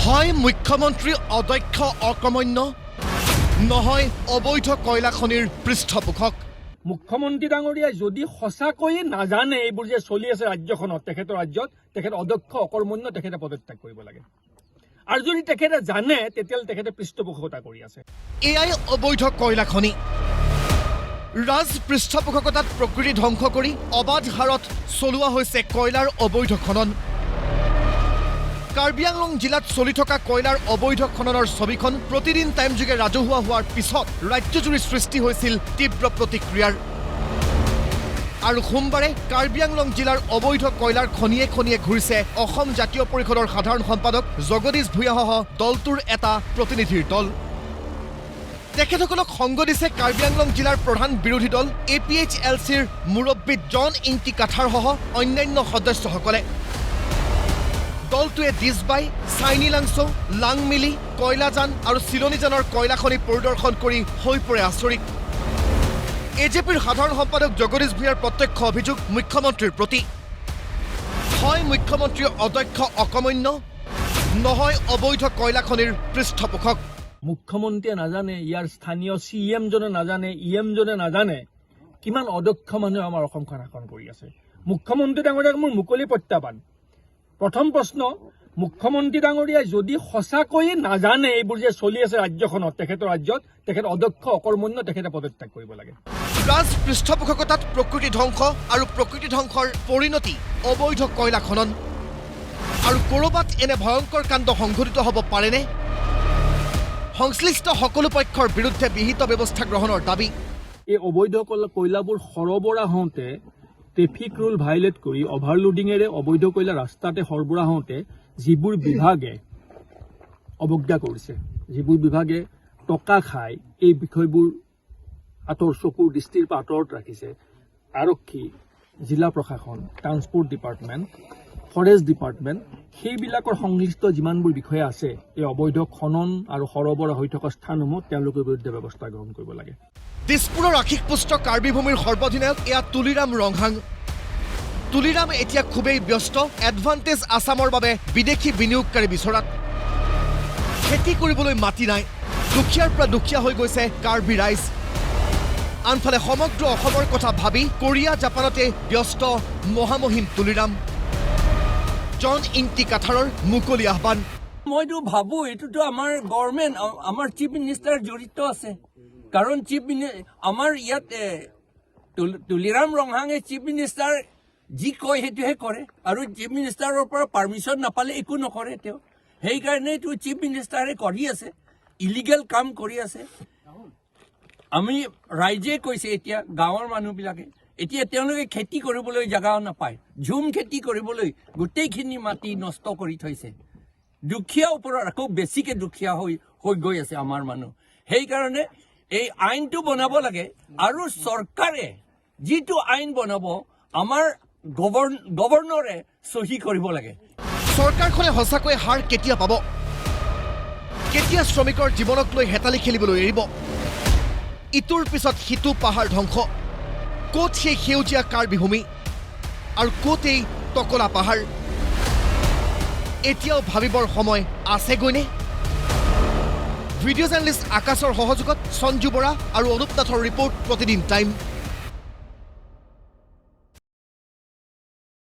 হয় মুখ্যমন্ত্ৰী অদক্ষ অকৰ্মণ্য নহয় অবৈধ কয়লা খনিৰ পৃষ্ঠপোষক। মুখ্যমন্ত্ৰী ডাঙৰীয়াই যদি সঁচাকৈয়ে নাজানে এইবোৰ যে চলি আছে ৰাজ্যখনত, তেখেতৰ ৰাজ্যত তেখেত অদক্ষ অকৰ্মণ্য, তেখেতে পদত্যাগ কৰিব লাগে। আৰু যদি তেখেতে জানে তেতিয়াহ'লে তেখেতে পৃষ্ঠপোষকতা কৰি আছে। এয়াই অবৈধ কয়লা খনি। ৰাজ পৃষ্ঠপোষকতাত প্ৰকৃতি ধ্বংস কৰি অবাধ হাৰত চলোৱা হৈছে কয়লাৰ অবৈধ খনন। কাৰ্বি আংলং জিলাত চলি থকা কয়লাৰ অবৈধ খননৰ ছবিখন প্ৰতিদিন টাইমযোগে ৰাজহুৱা হোৱাৰ পিছত ৰাজ্যজুৰি সৃষ্টি হৈছিল তীব্ৰ প্ৰতিক্ৰিয়াৰ। আৰু সোমবাৰে কাৰ্বি আংলং জিলাৰ অবৈধ কয়লাৰ খনিয়ে খনিয়ে ঘূৰিছে অসম জাতীয় পৰিষদৰ সাধাৰণ সম্পাদক জগদীশ ভূঞাসহ দলটোৰ এটা প্ৰতিনিধিৰ দল। তেখেতসকলক সংগ দিছে কাৰ্বি আংলং জিলাৰ প্ৰধান বিৰোধী দল APHLCৰ মুৰব্বী জন ইংটি কাঠাৰসহ অন্যান্য সদস্যসকলে। দলটোৱে দিছবাই, চাইনিলাংছো, লাংমিলি, কয়লাজান আৰু চিলনীজানৰ কয়লা খনি পৰিদৰ্শন কৰি হৈ পৰে আচৰিত। AJPৰ সাধাৰণ সম্পাদক জগদীশ ভূঞাৰ প্ৰত্যক্ষ অভিযোগ মুখ্যমন্ত্ৰীৰ প্ৰতি। হয় মুখ্যমন্ত্ৰীৰ অদক্ষ অকৰ্মণ্য নহয় অবৈধ কয়লা খনিৰ পৃষ্ঠপোষক। মুখ্যমন্ত্ৰীয়ে নাজানে, ইয়াৰ স্থানীয় CM জনে নাজানে, EM জনে নাজানে কিমান অদক্ষ মানুহে আমাৰ অসমখন শাসন কৰি আছে। মুখ্যমন্ত্ৰী ডাঙৰীয়াক মোৰ মুকলি প্ৰত্যাহ্বান। প্ৰথম প্ৰশ্ন, মুখ্যমন্ত্ৰী ডাঙৰীয়াই যদি সঁচাকৈয়ে নাজানে এইবোৰ যে চলি আছে ৰাজ্যখনত, তেখেতৰ ৰাজ্যত তেখেত অদক্ষ অকৰ্মণ্য, তেখেতে পদত্যাগ কৰিব লাগে। ৰাজ পৃষ্ঠপোষকতাত প্ৰকৃতি ধ্বংস আৰু প্ৰকৃতি ধ্বংসৰ পৰিণতি অবৈধ কয়লা খনন। আৰু ক'ৰবাত এনে ভয়ংকৰ কাণ্ড সংঘটিত হ'ব পাৰেনে? সংশ্লিষ্ট সকলো পক্ষৰ বিৰুদ্ধে বিহিত ব্যৱস্থা গ্ৰহণৰ দাবী। এই অবৈধ কয়লাবোৰ সৰবৰাহ হওঁতে ট্ৰেফিক ৰুল ভাইলেট কৰি অভাৰলোডিঙেৰে অবৈধ কয়লা ৰাস্তাতে সৰবৰাহ হওঁতে যিবোৰ বিভাগে অৱজ্ঞা কৰিছে, যিবোৰ বিভাগে টকা খাই এই বিষয়বোৰ চকুৰ দৃষ্টিৰ পৰা আঁতৰত ৰাখিছে, আৰক্ষী, জিলা প্ৰশাসন, ট্ৰান্সপৰ্ট ডিপাৰ্টমেণ্ট, ফৰেষ্ট ডিপাৰ্টমেণ্ট, সেইবিলাকৰ সংশ্লিষ্ট যিমানবোৰ বিষয়া আছে এই অবৈধ খনন আৰু সৰবৰাহ হৈ থকা স্থানসমূহ তেওঁলোকৰ বিৰুদ্ধে ব্যৱস্থা গ্ৰহণ কৰিব লাগে। দিছপুৰৰ আশীষপুষ্ট কাৰ্বি ভূমিৰ সৰ্বাধিনায়ক এয়া তুলিৰাম ৰংহাং। তুলিৰাম এতিয়া খুবেই ব্যস্ত এডভান্টেজ আছামৰ বাবে বিদেশী বিনিয়োগকাৰী বিচৰাত। খেতি কৰিবলৈ মাটি নাই, দুখীয়াৰ পৰা দুখীয়া হৈ গৈছে কাৰ্বি ৰাইজ। আনফালে সমগ্ৰ অসমৰ কথা ভাবি কোৰিয়া জাপানতে ব্যস্ত মহামহিম তুলিৰাম। জন ইংটি কাঠাৰৰ মুকলি আহ্বান। মইতো ভাবো এইটোতো আমাৰ গভৰ্ণমেণ্ট, আমাৰ চিফ মিনিষ্টাৰ জড়িত আছে। কাৰণ আমাৰ ইয়াত তুলিৰাম ৰংহাঙে চিফ মিনিষ্টাৰ যি কয় সেইটোহে কৰে, আৰু চিফ মিনিষ্টাৰৰ পৰা পাৰ্মিশ্যন নাপালে একো নকৰে তেওঁ। সেইকাৰণেতো চিফ মিনিষ্টাৰে কৰি আছে, ইলিগেল কাম কৰি আছে। আমি ৰাইজে কৈছে, এতিয়া গাঁৱৰ মানুহবিলাকে এতিয়া তেওঁলোকে খেতি কৰিবলৈ জেগাও নাপায়, ঝুম খেতি কৰিবলৈ গোটেইখিনি মাটি নষ্ট কৰি থৈছে। দুখীয়া ওপৰত আকৌ বেছিকৈ দুখীয়া হৈ গৈ আছে আমাৰ মানুহ। সেইকাৰণে এই আইনটো বনাব লাগে, আৰু চৰকাৰে যিটো আইন বনাব আমাৰ গভৰ্ণৰে চহী কৰিব লাগে। চৰকাৰখনে সঁচাকৈ হাৰ কেতিয়া পাব? কেতিয়া শ্ৰমিকৰ জীৱনক লৈ হেতালি খেলিবলৈ এৰিব? ইটোৰ পিছত সিটো পাহাৰ ধ্বংস। ক'ত সেই সেউজীয়া কাৰ্বি ভূমি আৰু ক'ত এই টকলা পাহাৰ? এতিয়াও ভাবিবৰ সময় আছেগৈনে? ভিডিঅ' জাৰ্নেলিষ্ট আকাশৰ সহযোগত সঞ্জু বৰা আৰু অনুপ নাথৰ ৰিপৰ্ট, প্ৰতিদিন টাইম।